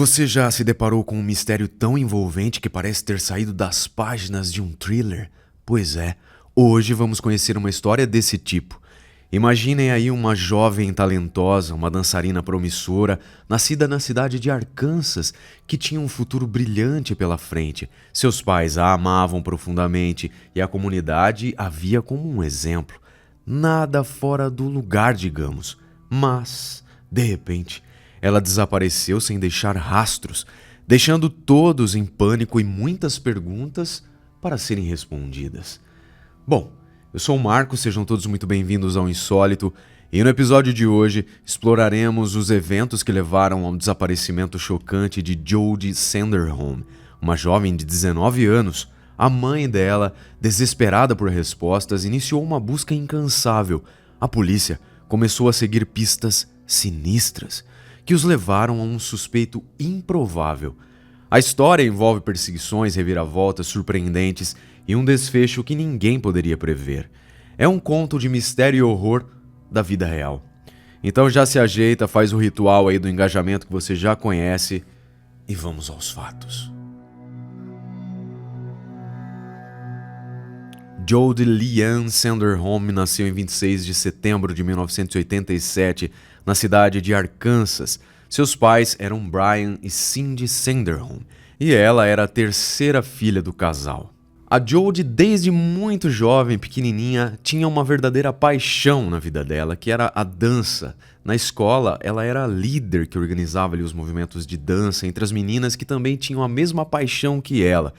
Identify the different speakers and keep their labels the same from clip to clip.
Speaker 1: Você já se deparou com um mistério tão envolvente que parece ter saído das páginas de um thriller? Pois é, hoje vamos conhecer uma história desse tipo. Imaginem aí uma jovem talentosa, uma dançarina promissora, nascida na cidade de Arkansas, que tinha um futuro brilhante pela frente. Seus pais a amavam profundamente e a comunidade a via como um exemplo. Nada fora do lugar, digamos. Mas, de repente, ela desapareceu sem deixar rastros, deixando todos em pânico e muitas perguntas para serem respondidas. Bom, eu sou o Marco, sejam todos muito bem-vindos ao Insólito, e no episódio de hoje exploraremos os eventos que levaram ao desaparecimento chocante de Jodie Sanderholm, uma jovem de 19 anos. A mãe dela, desesperada por respostas, iniciou uma busca incansável. A polícia começou a seguir pistas sinistras que os levaram a um suspeito improvável. A história envolve perseguições, reviravoltas surpreendentes e um desfecho que ninguém poderia prever. É um conto de mistério e horror da vida real. Então já se ajeita, faz o ritual aí do engajamento que você já conhece e vamos aos fatos. Jodie Leanne Sanderholm nasceu em 26 de setembro de 1987, na cidade de Arkansas. Seus pais eram Brian e Cindy Sanderholm, e ela era a terceira filha do casal. A Jodie, desde muito jovem, pequenininha, tinha uma verdadeira paixão na vida dela, que era a dança. Na escola, ela era a líder que organizava ali os movimentos de dança entre as meninas que também tinham a mesma paixão que ela.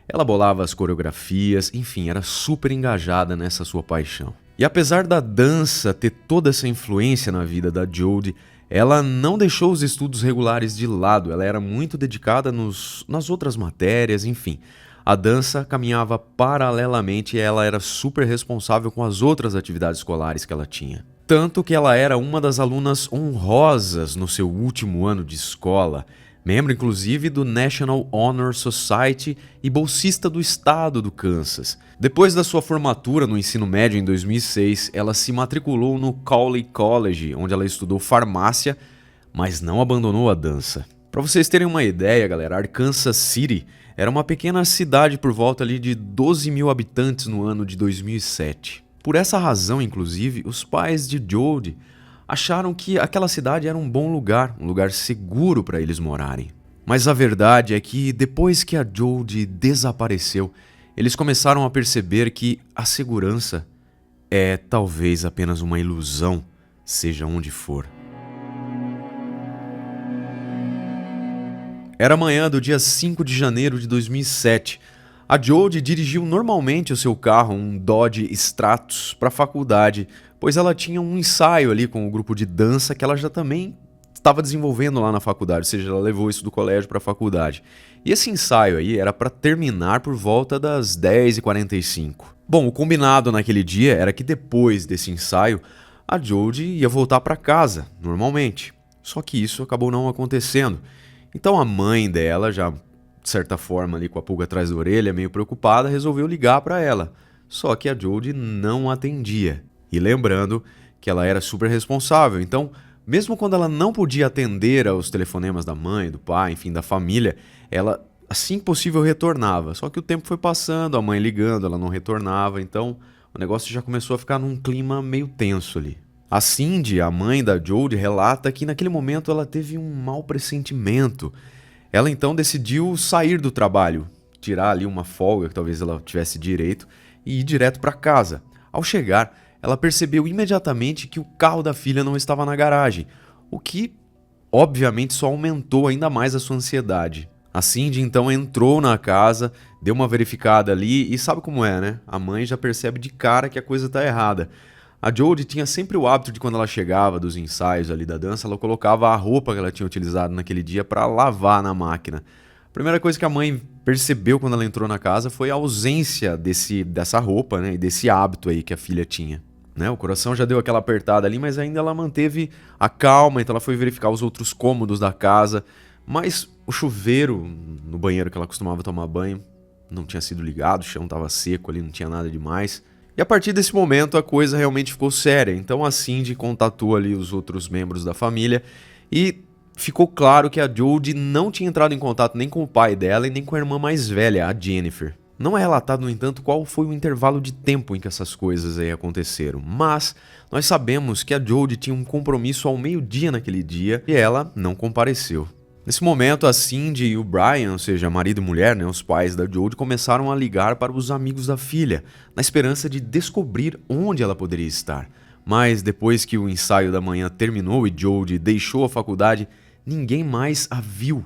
Speaker 1: Ela bolava as coreografias, enfim, era super engajada nessa sua paixão. E apesar da dança ter toda essa influência na vida da Jodie, ela não deixou os estudos regulares de lado, ela era muito dedicada nas outras matérias, enfim. A dança caminhava paralelamente e ela era super responsável com as outras atividades escolares que ela tinha. Tanto que ela era uma das alunas honrosas no seu último ano de escola, membro inclusive do National Honor Society e bolsista do estado do Kansas. Depois da sua formatura no ensino médio em 2006, ela se matriculou no Cowley College, onde ela estudou farmácia, mas não abandonou a dança. Para vocês terem uma ideia, galera, Arkansas City era uma pequena cidade por volta ali de 12 mil habitantes no ano de 2007. Por essa razão, inclusive, os pais de Jodie acharam que aquela cidade era um bom lugar, um lugar seguro para eles morarem. Mas a verdade é que depois que a Jodie desapareceu, eles começaram a perceber que a segurança é talvez apenas uma ilusão, seja onde for. Era a manhã do dia 5 de janeiro de 2007. A Jodie dirigiu normalmente o seu carro, um Dodge Stratus, para a faculdade, pois ela tinha um ensaio ali com o grupo de dança que ela já também estava desenvolvendo lá na faculdade, ou seja, ela levou isso do colégio para a faculdade. E esse ensaio aí era para terminar por volta das 10h45. Bom, o combinado naquele dia era que depois desse ensaio, a Jodie ia voltar para casa, normalmente. Só que isso acabou não acontecendo. Então a mãe dela, já de certa forma ali com a pulga atrás da orelha, meio preocupada, resolveu ligar para ela. Só que a Jodie não atendia. E lembrando que ela era super responsável, então, mesmo quando ela não podia atender aos telefonemas da mãe, do pai, enfim, da família, ela, assim que possível, retornava. Só que o tempo foi passando, a mãe ligando, ela não retornava, então o negócio já começou a ficar num clima meio tenso ali. A Cindy, a mãe da Jodie, relata que naquele momento ela teve um mau pressentimento. Ela então decidiu sair do trabalho, tirar ali uma folga que talvez ela tivesse direito e ir direto para casa. Ao chegar, ela percebeu imediatamente que o carro da filha não estava na garagem, o que obviamente só aumentou ainda mais a sua ansiedade. A Cindy então entrou na casa, deu uma verificada ali e sabe como é, né? A mãe já percebe de cara que a coisa está errada. A Jodie tinha sempre o hábito de quando ela chegava dos ensaios ali da dança, ela colocava a roupa que ela tinha utilizado naquele dia para lavar na máquina. A primeira coisa que a mãe percebeu quando ela entrou na casa foi a ausência dessa roupa, né, e desse hábito aí que a filha tinha. Né, o coração já deu aquela apertada ali, mas ainda ela manteve a calma, então ela foi verificar os outros cômodos da casa, mas o chuveiro no banheiro que ela costumava tomar banho não tinha sido ligado, o chão estava seco ali, não tinha nada demais. E a partir desse momento a coisa realmente ficou séria, então a Cindy contatou ali os outros membros da família e ficou claro que a Jodie não tinha entrado em contato nem com o pai dela e nem com a irmã mais velha, a Jennifer. Não é relatado, no entanto, qual foi o intervalo de tempo em que essas coisas aí aconteceram, mas nós sabemos que a Jodie tinha um compromisso ao meio-dia naquele dia e ela não compareceu. Nesse momento, a Cindy e o Brian, ou seja, marido e mulher, né, os pais da Jodie, começaram a ligar para os amigos da filha, na esperança de descobrir onde ela poderia estar. Mas depois que o ensaio da manhã terminou e Jodie deixou a faculdade, ninguém mais a viu.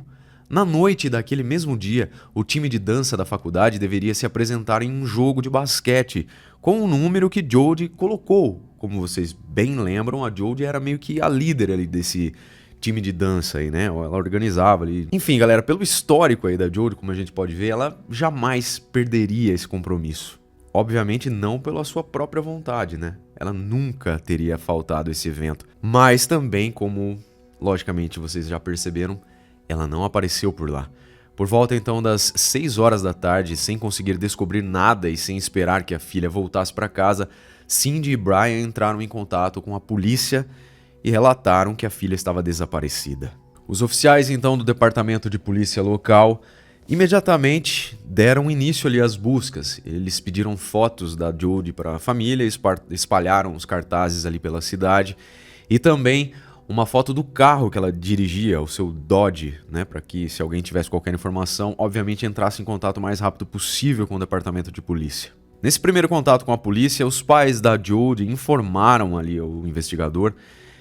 Speaker 1: Na noite daquele mesmo dia, o time de dança da faculdade deveria se apresentar em um jogo de basquete, com o número que Jodie colocou. Como vocês bem lembram, a Jodie era meio que a líder ali desse time de dança aí, né? Ela organizava ali. Enfim, galera, pelo histórico aí da Jodie, como a gente pode ver, ela jamais perderia esse compromisso. Obviamente não pela sua própria vontade, né? Ela nunca teria faltado esse evento. Mas também, como logicamente vocês já perceberam, ela não apareceu por lá. Por volta então das 6 horas da tarde, sem conseguir descobrir nada e sem esperar que a filha voltasse para casa, Cindy e Brian entraram em contato com a polícia e relataram que a filha estava desaparecida. Os oficiais então do departamento de polícia local imediatamente deram início ali às buscas. Eles pediram fotos da Jodie para a família, espalharam os cartazes ali pela cidade e também uma foto do carro que ela dirigia, o seu Dodge, né, para que se alguém tivesse qualquer informação, obviamente entrasse em contato o mais rápido possível com o departamento de polícia. Nesse primeiro contato com a polícia, os pais da Jodie informaram ali ao investigador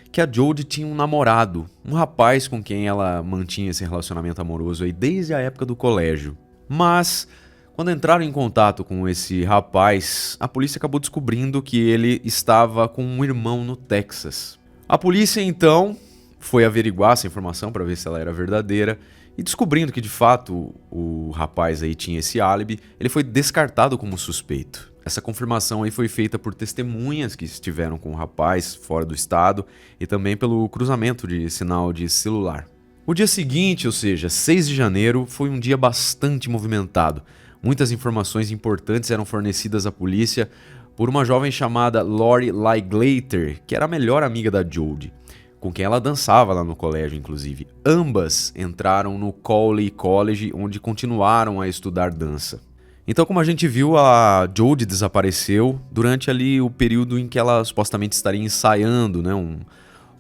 Speaker 1: que a Jodie tinha um namorado, um rapaz com quem ela mantinha esse relacionamento amoroso aí desde a época do colégio. Mas quando entraram em contato com esse rapaz, a polícia acabou descobrindo que ele estava com um irmão no Texas. A polícia então foi averiguar essa informação para ver se ela era verdadeira e descobrindo que de fato o rapaz aí tinha esse álibi, ele foi descartado como suspeito. Essa confirmação aí foi feita por testemunhas que estiveram com o rapaz fora do estado e também pelo cruzamento de sinal de celular. O dia seguinte, ou seja, 6 de janeiro, foi um dia bastante movimentado. Muitas informações importantes eram fornecidas à polícia por uma jovem chamada Lori Liglater, que era a melhor amiga da Jodie, com quem ela dançava lá no colégio, inclusive. Ambas entraram no Cowley College, onde continuaram a estudar dança. Então, como a gente viu, a Jodie desapareceu durante ali o período em que ela supostamente estaria ensaiando, né,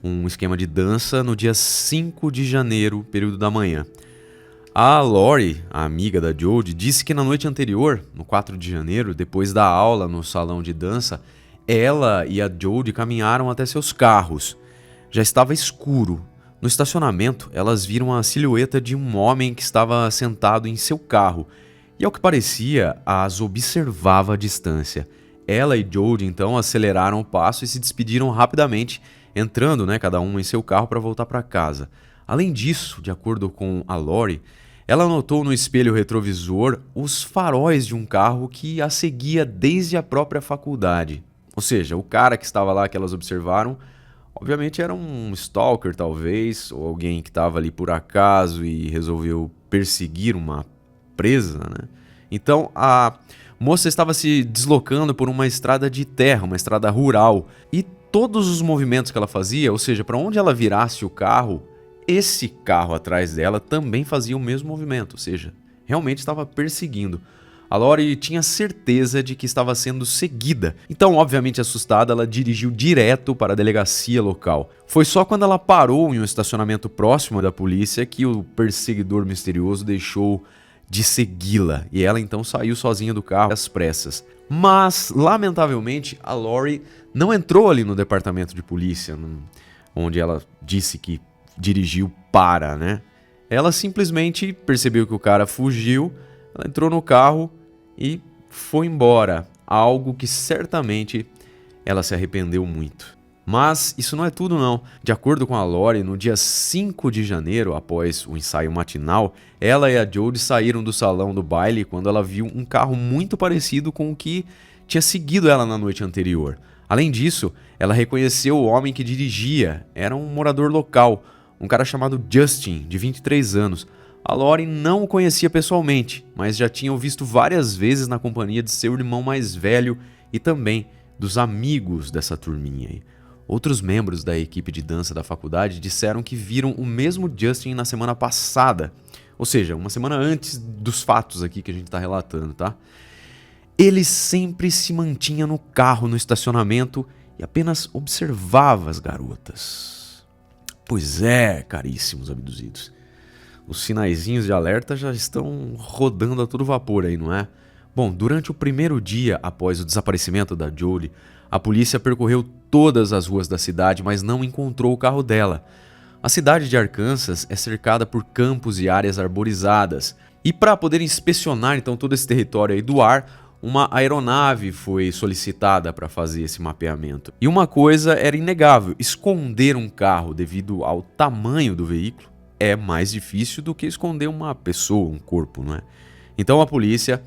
Speaker 1: um esquema de dança no dia 5 de janeiro, período da manhã. A Lori, a amiga da Jodie, disse que na noite anterior, no 4 de janeiro, depois da aula no salão de dança, ela e a Jodie caminharam até seus carros. Já estava escuro. No estacionamento, elas viram a silhueta de um homem que estava sentado em seu carro e, ao que parecia, as observava à distância. Ela e Jodie então aceleraram o passo e se despediram rapidamente, entrando, cada uma em seu carro para voltar para casa. Além disso, de acordo com a Lori, ela notou no espelho retrovisor os faróis de um carro que a seguia desde a própria faculdade. Ou seja, o cara que estava lá que elas observaram, obviamente era um stalker talvez, ou alguém que estava ali por acaso e resolveu perseguir uma presa, né? Então a moça estava se deslocando por uma estrada de terra, uma estrada rural, e todos os movimentos que ela fazia, ou seja, para onde ela virasse o carro, esse carro atrás dela também fazia o mesmo movimento, ou seja, realmente estava perseguindo. A Lori tinha certeza de que estava sendo seguida, então, obviamente assustada, ela dirigiu direto para a delegacia local. Foi só quando ela parou em um estacionamento próximo da polícia que o perseguidor misterioso deixou de segui-la, e ela então saiu sozinha do carro às pressas. Mas, lamentavelmente, a Lori não entrou ali no departamento de polícia, onde ela disse que dirigiu para, né? Ela simplesmente percebeu que o cara fugiu, ela entrou no carro e foi embora, algo que certamente ela se arrependeu muito. Mas isso não é tudo não. De acordo com a Lori, no dia 5 de janeiro, após o ensaio matinal, ela e a Jodie saíram do salão do baile quando ela viu um carro muito parecido com o que tinha seguido ela na noite anterior. Além disso, ela reconheceu o homem que dirigia, era um morador local, um cara chamado Justin, de 23 anos. A Lori não o conhecia pessoalmente, mas já tinha o visto várias vezes na companhia de seu irmão mais velho e também dos amigos dessa turminha aí. Outros membros da equipe de dança da faculdade disseram que viram o mesmo Justin na semana passada, ou seja, uma semana antes dos fatos aqui que a gente está relatando, tá? Ele sempre se mantinha no carro no estacionamento e apenas observava as garotas. Pois é, caríssimos abduzidos. Os sinaizinhos de alerta já estão rodando a todo vapor aí, não é? Bom, durante o primeiro dia após o desaparecimento da Jodie, a polícia percorreu todas as ruas da cidade, mas não encontrou o carro dela. A cidade de Arkansas é cercada por campos e áreas arborizadas. E para poder inspecionar então todo esse território aí do ar, uma aeronave foi solicitada para fazer esse mapeamento. E uma coisa era inegável: esconder um carro devido ao tamanho do veículo é mais difícil do que esconder uma pessoa, um corpo, não é? Então a polícia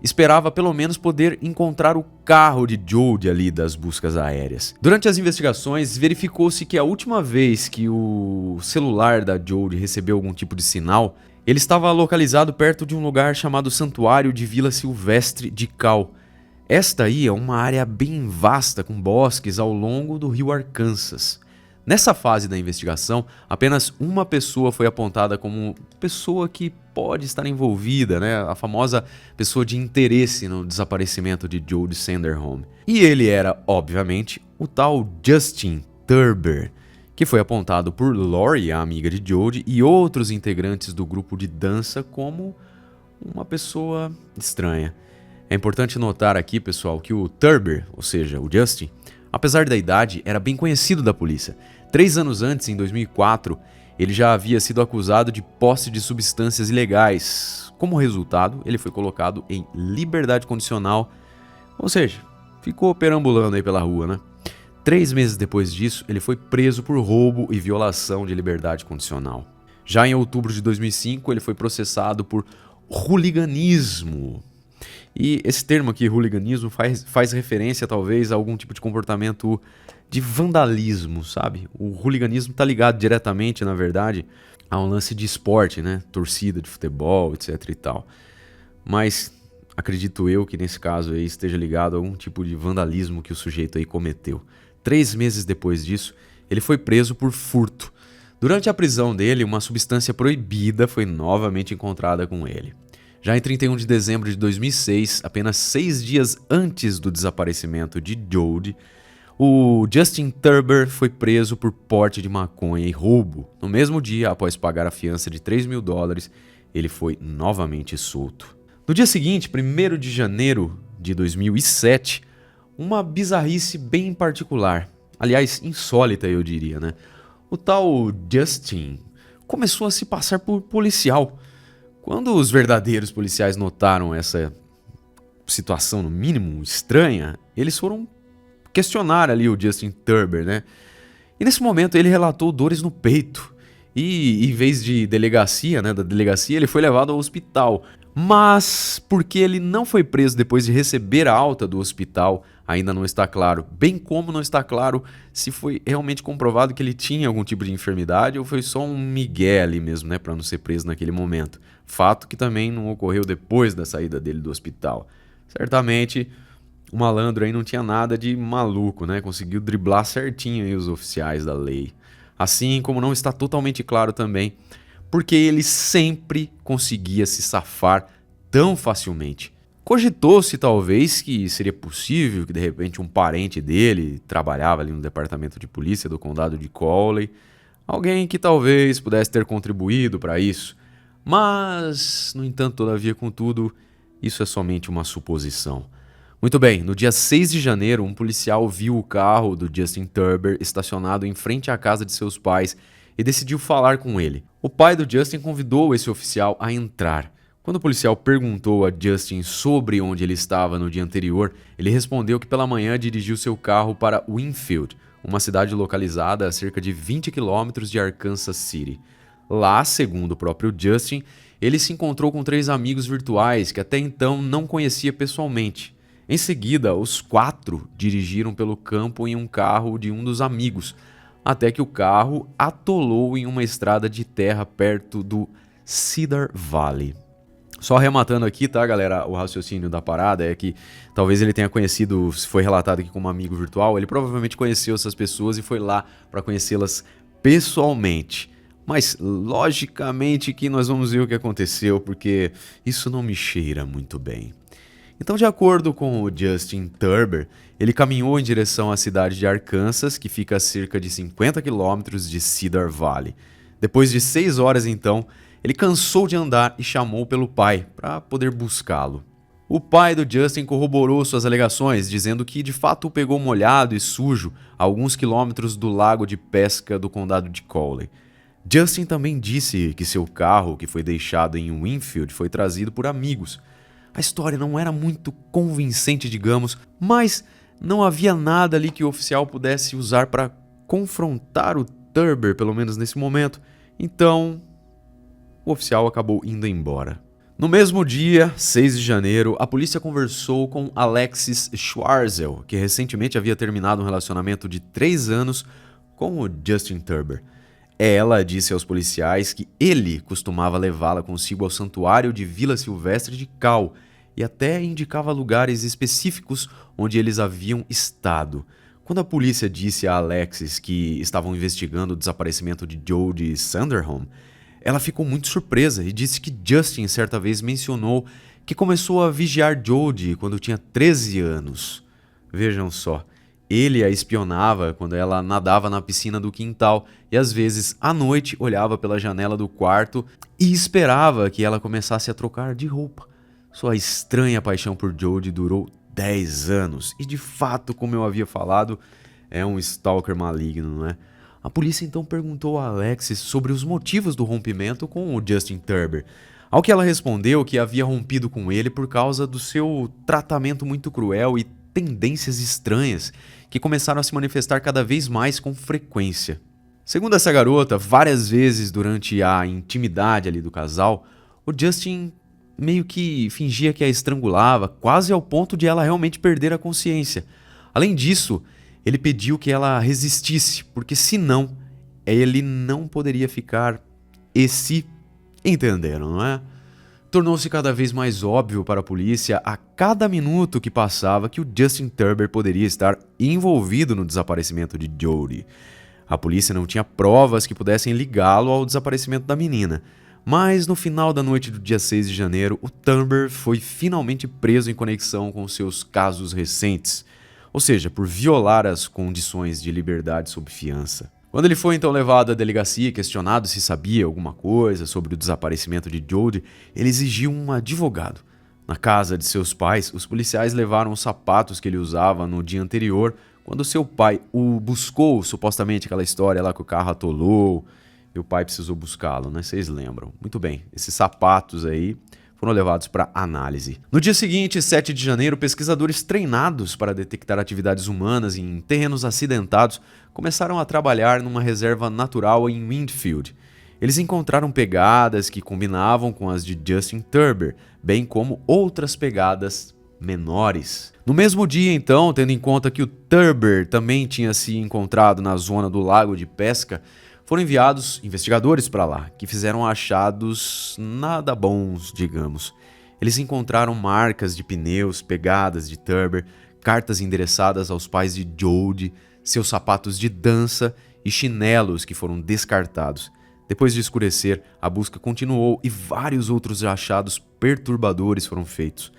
Speaker 1: esperava pelo menos poder encontrar o carro de Jodie ali das buscas aéreas. Durante as investigações, verificou-se que a última vez que o celular da Jodie recebeu algum tipo de sinal, ele estava localizado perto de um lugar chamado Santuário de Vila Silvestre de Cal. Esta aí é uma área bem vasta com bosques ao longo do rio Arkansas. Nessa fase da investigação, apenas uma pessoa foi apontada como pessoa que pode estar envolvida, né? A famosa pessoa de interesse no desaparecimento de Jodie Sanderholm. E ele era, obviamente, o tal Justin Turber, que foi apontado por Lori, a amiga de Jodie, e outros integrantes do grupo de dança como uma pessoa estranha. É importante notar aqui, pessoal, que o Turber, ou seja, o Justin, apesar da idade, era bem conhecido da polícia. 3 anos antes, em 2004, ele já havia sido acusado de posse de substâncias ilegais. Como resultado, ele foi colocado em liberdade condicional, ou seja, ficou perambulando aí pela rua, né? 3 meses depois disso, ele foi preso por roubo e violação de liberdade condicional. Já em outubro de 2005, ele foi processado por hooliganismo. E esse termo aqui, hooliganismo, faz referência talvez a algum tipo de comportamento de vandalismo, sabe? O hooliganismo está ligado diretamente, na verdade, a um lance de esporte, né? Torcida de futebol, etc e tal. Mas acredito eu que nesse caso aí esteja ligado a algum tipo de vandalismo que o sujeito aí cometeu. 3 meses depois disso, ele foi preso por furto. Durante a prisão dele, uma substância proibida foi novamente encontrada com ele. Já em 31 de dezembro de 2006, apenas 6 dias antes do desaparecimento de Jodie, o Justin Turber foi preso por porte de maconha e roubo. No mesmo dia, após pagar a fiança de $3.000, ele foi novamente solto. No dia seguinte, 1º de janeiro de 2007, uma bizarrice bem particular, aliás, insólita eu diria, né? O tal Justin começou a se passar por policial. Quando os verdadeiros policiais notaram essa situação, no mínimo, estranha, eles foram questionar ali o Justin Turber, né? E nesse momento ele relatou dores no peito. E em vez de delegacia, né, da delegacia, ele foi levado ao hospital. Mas porque ele não foi preso depois de receber a alta do hospital, ainda não está claro. Bem como não está claro se foi realmente comprovado que ele tinha algum tipo de enfermidade ou foi só um migué ali mesmo, né, para não ser preso naquele momento. Fato que também não ocorreu depois da saída dele do hospital. Certamente o malandro aí não tinha nada de maluco, né? Conseguiu driblar certinho aí os oficiais da lei. Assim como não está totalmente claro também porque ele sempre conseguia se safar tão facilmente. Cogitou-se talvez que seria possível que de repente um parente dele trabalhava ali no departamento de polícia do condado de Coley, alguém que talvez pudesse ter contribuído para isso. Mas, no entanto, todavia, contudo, isso é somente uma suposição. Muito bem, no dia 6 de janeiro, um policial viu o carro do Justin Turber estacionado em frente à casa de seus pais e decidiu falar com ele. O pai do Justin convidou esse oficial a entrar. Quando o policial perguntou a Justin sobre onde ele estava no dia anterior, ele respondeu que pela manhã dirigiu seu carro para Winfield, uma cidade localizada a cerca de 20 quilômetros de Arkansas City. Lá, segundo o próprio Justin, ele se encontrou com 3 amigos virtuais que até então não conhecia pessoalmente. Em seguida, os 4 dirigiram pelo campo em um carro de um dos amigos, até que o carro atolou em uma estrada de terra perto do Cedar Valley. Só arrematando aqui, tá, galera? O raciocínio da parada é que talvez ele tenha conhecido, se foi relatado aqui como amigo virtual, ele provavelmente conheceu essas pessoas e foi lá para conhecê-las pessoalmente. Mas, logicamente, que nós vamos ver o que aconteceu, porque isso não me cheira muito bem. Então, de acordo com o Justin Turber, ele caminhou em direção à cidade de Arkansas, que fica a cerca de 50 quilômetros de Cedar Valley. Depois de 6 horas, então, ele cansou de andar e chamou pelo pai para poder buscá-lo. O pai do Justin corroborou suas alegações, dizendo que de fato o pegou molhado e sujo a alguns quilômetros do lago de pesca do condado de Coley. Justin também disse que seu carro, que foi deixado em Winfield, foi trazido por amigos. A história não era muito convincente, digamos, mas não havia nada ali que o oficial pudesse usar para confrontar o Turber, pelo menos nesse momento. Então, o oficial acabou indo embora. No mesmo dia, 6 de janeiro, a polícia conversou com Alexis Schwarzel, que recentemente havia terminado um relacionamento de 3 anos com o Justin Turber. Ela disse aos policiais que ele costumava levá-la consigo ao santuário de Vila Silvestre de Cal e até indicava lugares específicos onde eles haviam estado. Quando a polícia disse a Alexis que estavam investigando o desaparecimento de Jodie Sunderholm, ela ficou muito surpresa e disse que Justin certa vez mencionou que começou a vigiar Jodie quando tinha 13 anos. Vejam só. Ele a espionava quando ela nadava na piscina do quintal e às vezes à noite olhava pela janela do quarto e esperava que ela começasse a trocar de roupa. Sua estranha paixão por Jodie durou 10 anos e de fato, como eu havia falado, é um stalker maligno, não é? A polícia então perguntou a Alexis sobre os motivos do rompimento com o Justin Turber, ao que ela respondeu que havia rompido com ele por causa do seu tratamento muito cruel e tendências estranhas que começaram a se manifestar cada vez mais com frequência. Segundo essa garota, várias vezes durante a intimidade ali do casal, o Justin meio que fingia que a estrangulava, quase ao ponto de ela realmente perder a consciência. Além disso, ele pediu que ela resistisse, porque senão ele não poderia ficar. E se entenderam, não é? Tornou-se cada vez mais óbvio para a polícia a cada minuto que passava que o Justin Turber poderia estar envolvido no desaparecimento de Jodie. A polícia não tinha provas que pudessem ligá-lo ao desaparecimento da menina, mas no final da noite do dia 6 de janeiro, o Turber foi finalmente preso em conexão com seus casos recentes, ou seja, por violar as condições de liberdade sob fiança. Quando ele foi então levado à delegacia e questionado se sabia alguma coisa sobre o desaparecimento de Jodie, ele exigiu um advogado. Na casa de seus pais, os policiais levaram os sapatos que ele usava no dia anterior, quando seu pai o buscou, supostamente aquela história lá que o carro atolou e o pai precisou buscá-lo, né? Vocês lembram? Muito bem, esses sapatos aí foram levados para análise. No dia seguinte, 7 de janeiro, pesquisadores treinados para detectar atividades humanas em terrenos acidentados começaram a trabalhar numa reserva natural em Winfield. Eles encontraram pegadas que combinavam com as de Justin Turber, bem como outras pegadas menores. No mesmo dia, então, tendo em conta que o Turber também tinha se encontrado na zona do lago de pesca, foram enviados investigadores para lá, que fizeram achados nada bons, digamos. Eles encontraram marcas de pneus, pegadas de Turber, cartas endereçadas aos pais de Jodie, seus sapatos de dança e chinelos que foram descartados. Depois de escurecer, a busca continuou e vários outros achados perturbadores foram feitos.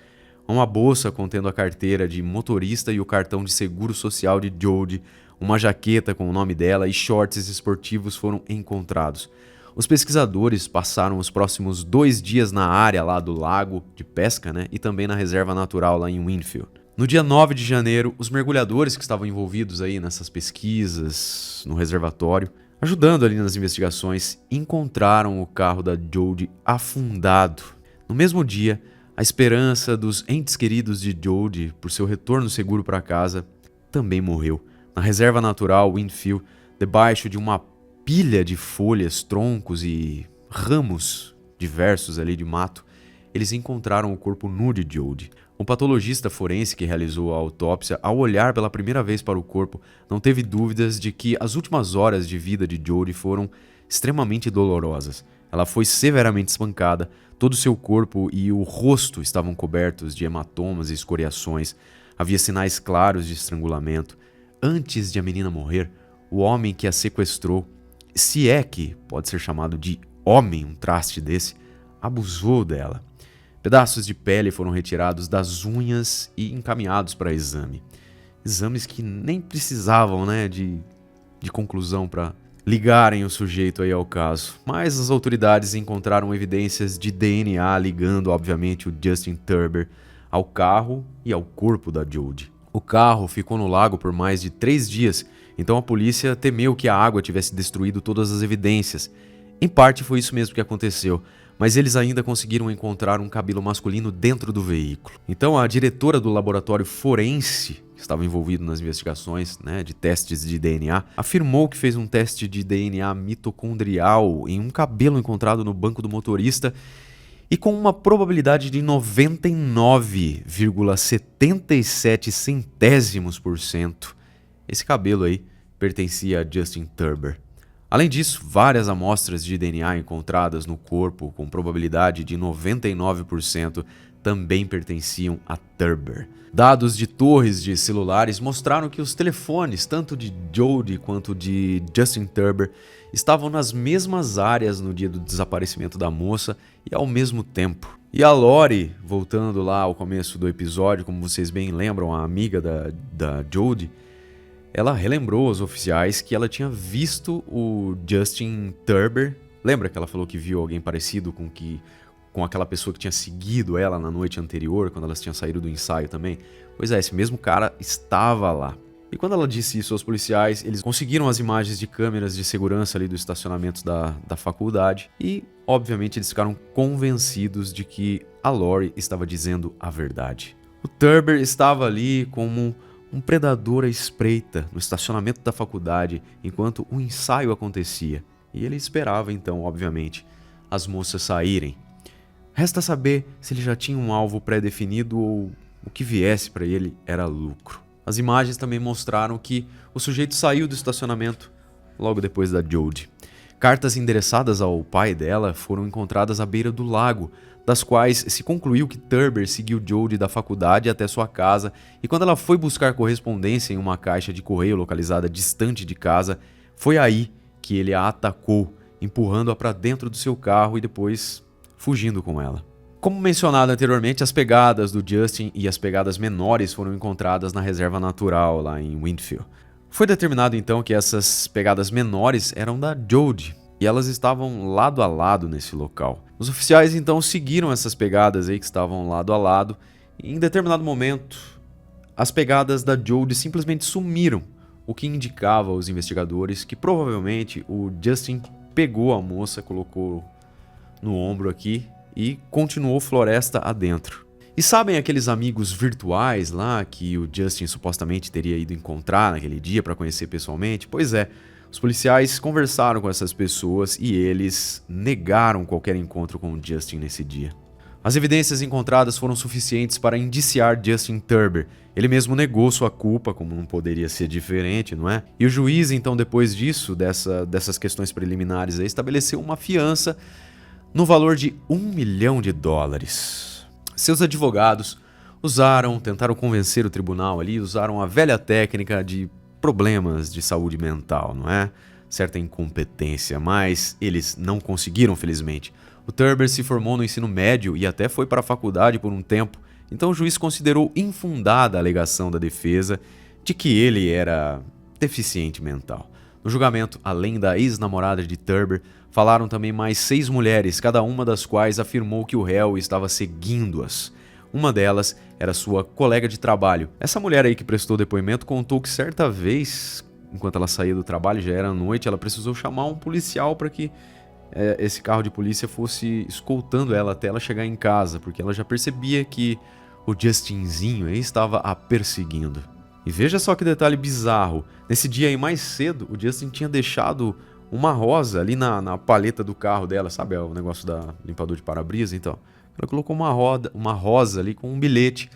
Speaker 1: Uma bolsa contendo a carteira de motorista e o cartão de seguro social de Jodie, uma jaqueta com o nome dela e shorts esportivos foram encontrados. Os pesquisadores passaram os próximos 2 dias na área lá do lago de pesca, né, e também na reserva natural lá em Winfield. No dia 9 de janeiro, os mergulhadores que estavam envolvidos aí nessas pesquisas no reservatório, ajudando ali nas investigações, encontraram o carro da Jodie afundado. No mesmo dia, a esperança dos entes queridos de Jodie por seu retorno seguro para casa também morreu. Na reserva natural Winfield, debaixo de uma pilha de folhas, troncos e ramos diversos ali de mato, eles encontraram o corpo nu de Jodie. O patologista forense que realizou a autópsia, ao olhar pela primeira vez para o corpo, não teve dúvidas de que as últimas horas de vida de Jodie foram extremamente dolorosas. Ela foi severamente espancada, todo o seu corpo e o rosto estavam cobertos de hematomas e escoriações. Havia sinais claros de estrangulamento. Antes de a menina morrer, o homem que a sequestrou, se é que pode ser chamado de homem um traste desse, abusou dela. Pedaços de pele foram retirados das unhas e encaminhados para exame. Exames que nem precisavam, de conclusão para ligarem o sujeito aí ao caso. Mas as autoridades encontraram evidências de DNA ligando, obviamente, o Justin Turber ao carro e ao corpo da Jodie. O carro ficou no lago por mais de 3 dias, então a polícia temeu que a água tivesse destruído todas as evidências. Em parte foi isso mesmo que aconteceu, mas eles ainda conseguiram encontrar um cabelo masculino dentro do veículo. Então a diretora do laboratório forense, que estava envolvido nas investigações de testes de DNA, afirmou que fez um teste de DNA mitocondrial em um cabelo encontrado no banco do motorista e com uma probabilidade de 99,77%, esse cabelo aí pertencia a Justin Turber. Além disso, várias amostras de DNA encontradas no corpo com probabilidade de 99% também pertenciam a Turber. Dados de torres de celulares mostraram que os telefones, tanto de Jodie quanto de Justin Turber, estavam nas mesmas áreas no dia do desaparecimento da moça e ao mesmo tempo. E a Lori, voltando lá ao começo do episódio, como vocês bem lembram, a amiga da Jodie, ela relembrou aos oficiais que ela tinha visto o Justin Turber. Lembra que ela falou que viu alguém parecido com aquela pessoa que tinha seguido ela na noite anterior, quando elas tinham saído do ensaio também? Pois é, esse mesmo cara estava lá. E quando ela disse isso aos policiais, eles conseguiram as imagens de câmeras de segurança ali do estacionamento da faculdade e, obviamente, eles ficaram convencidos de que a Lori estava dizendo a verdade. O Turber estava ali como um predador à espreita no estacionamento da faculdade enquanto o ensaio acontecia. E ele esperava então, obviamente, as moças saírem. Resta saber se ele já tinha um alvo pré-definido ou o que viesse para ele era lucro. As imagens também mostraram que o sujeito saiu do estacionamento logo depois da Jodie. Cartas endereçadas ao pai dela foram encontradas à beira do lago, das quais se concluiu que Turber seguiu Jodie da faculdade até sua casa e quando ela foi buscar correspondência em uma caixa de correio localizada distante de casa, foi aí que ele a atacou, empurrando-a para dentro do seu carro e depois fugindo com ela. Como mencionado anteriormente, as pegadas do Justin e as pegadas menores foram encontradas na reserva natural lá em Windfield. Foi determinado então que essas pegadas menores eram da Jodie e elas estavam lado a lado nesse local. Os oficiais então seguiram essas pegadas aí que estavam lado a lado e em determinado momento as pegadas da Jodie simplesmente sumiram, o que indicava aos investigadores que provavelmente o Justin pegou a moça, colocou no ombro aqui e continuou floresta adentro. E sabem aqueles amigos virtuais lá que o Justin supostamente teria ido encontrar naquele dia para conhecer pessoalmente? Pois é, os policiais conversaram com essas pessoas e eles negaram qualquer encontro com o Justin nesse dia. As evidências encontradas foram suficientes para indiciar Justin Turber. Ele mesmo negou sua culpa, como não poderia ser diferente, não é? E o juiz, então, depois disso, dessas questões preliminares, aí, estabeleceu uma fiança no valor de $1 milhão. Seus advogados tentaram convencer o tribunal ali, usaram a velha técnica de problemas de saúde mental, não é? Certa incompetência, mas eles não conseguiram, felizmente. O Turber se formou no ensino médio e até foi para a faculdade por um tempo, então o juiz considerou infundada a alegação da defesa de que ele era deficiente mental. No julgamento, além da ex-namorada de Turber, falaram também mais 6 mulheres, cada uma das quais afirmou que o réu estava seguindo-as. Uma delas era sua colega de trabalho. Essa mulher aí que prestou depoimento contou que certa vez, enquanto ela saía do trabalho, já era noite, ela precisou chamar um policial para que esse carro de polícia fosse escoltando ela até ela chegar em casa, porque ela já percebia que o Justinzinho aí estava a perseguindo. E veja só que detalhe bizarro, nesse dia aí mais cedo, o Justin tinha deixado uma rosa ali na paleta do carro dela, sabe o negócio da limpador de para-brisa? Então, ela colocou uma rosa ali com um bilhete,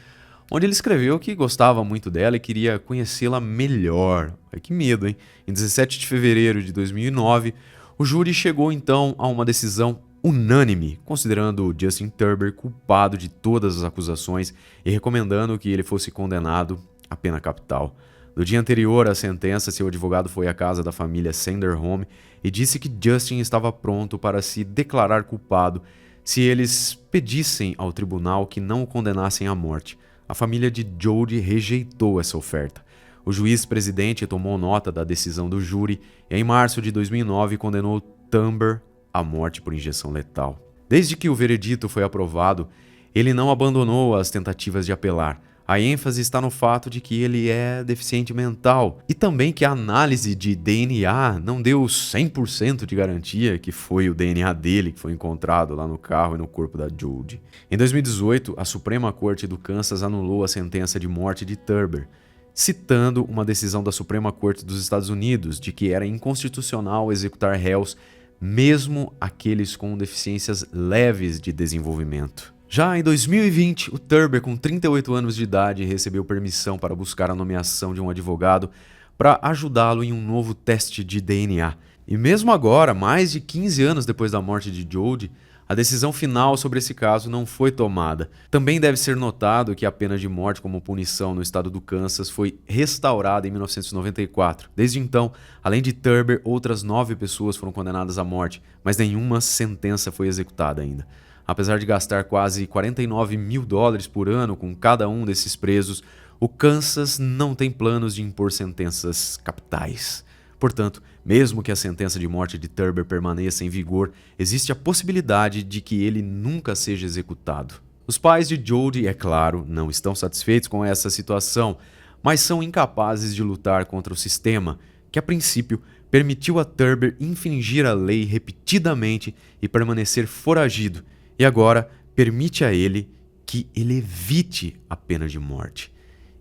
Speaker 1: onde ele escreveu que gostava muito dela e queria conhecê-la melhor. Ai, que medo, hein? Em 17 de fevereiro de 2009, o júri chegou então a uma decisão unânime, considerando Justin Turber culpado de todas as acusações e recomendando que ele fosse condenado à pena capital. No dia anterior à sentença, seu advogado foi à casa da família Sanderholm e disse que Justin estava pronto para se declarar culpado se eles pedissem ao tribunal que não o condenassem à morte. A família de Jody rejeitou essa oferta. O juiz-presidente tomou nota da decisão do júri e, em março de 2009, condenou Turber à morte por injeção letal. Desde que o veredito foi aprovado, ele não abandonou as tentativas de apelar. A ênfase está no fato de que ele é deficiente mental e também que a análise de DNA não deu 100% de garantia que foi o DNA dele que foi encontrado lá no carro e no corpo da Jody. Em 2018, a Suprema Corte do Kansas anulou a sentença de morte de Turber, citando uma decisão da Suprema Corte dos Estados Unidos de que era inconstitucional executar réus, mesmo aqueles com deficiências leves de desenvolvimento. Já em 2020, o Turber, com 38 anos de idade, recebeu permissão para buscar a nomeação de um advogado para ajudá-lo em um novo teste de DNA. E mesmo agora, mais de 15 anos depois da morte de Jody, a decisão final sobre esse caso não foi tomada. Também deve ser notado que a pena de morte como punição no estado do Kansas foi restaurada em 1994. Desde então, além de Turber, outras 9 pessoas foram condenadas à morte, mas nenhuma sentença foi executada ainda. Apesar de gastar quase $49 mil por ano com cada um desses presos, o Kansas não tem planos de impor sentenças capitais. Portanto, mesmo que a sentença de morte de Turber permaneça em vigor, existe a possibilidade de que ele nunca seja executado. Os pais de Jody, é claro, não estão satisfeitos com essa situação, mas são incapazes de lutar contra o sistema, que a princípio permitiu a Turber infringir a lei repetidamente e permanecer foragido, e agora permite a ele que ele evite a pena de morte.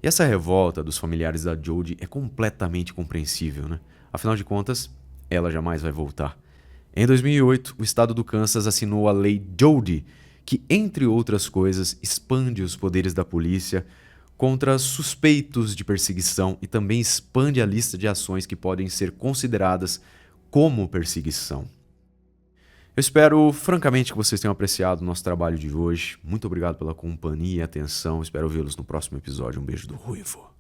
Speaker 1: E essa revolta dos familiares da Jody é completamente compreensível, né? Afinal de contas, ela jamais vai voltar. Em 2008, o estado do Kansas assinou a Lei Jody, que, entre outras coisas, expande os poderes da polícia contra suspeitos de perseguição e também expande a lista de ações que podem ser consideradas como perseguição. Eu espero, francamente, que vocês tenham apreciado o nosso trabalho de hoje. Muito obrigado pela companhia e atenção. Espero vê-los no próximo episódio. Um beijo do Ruivo.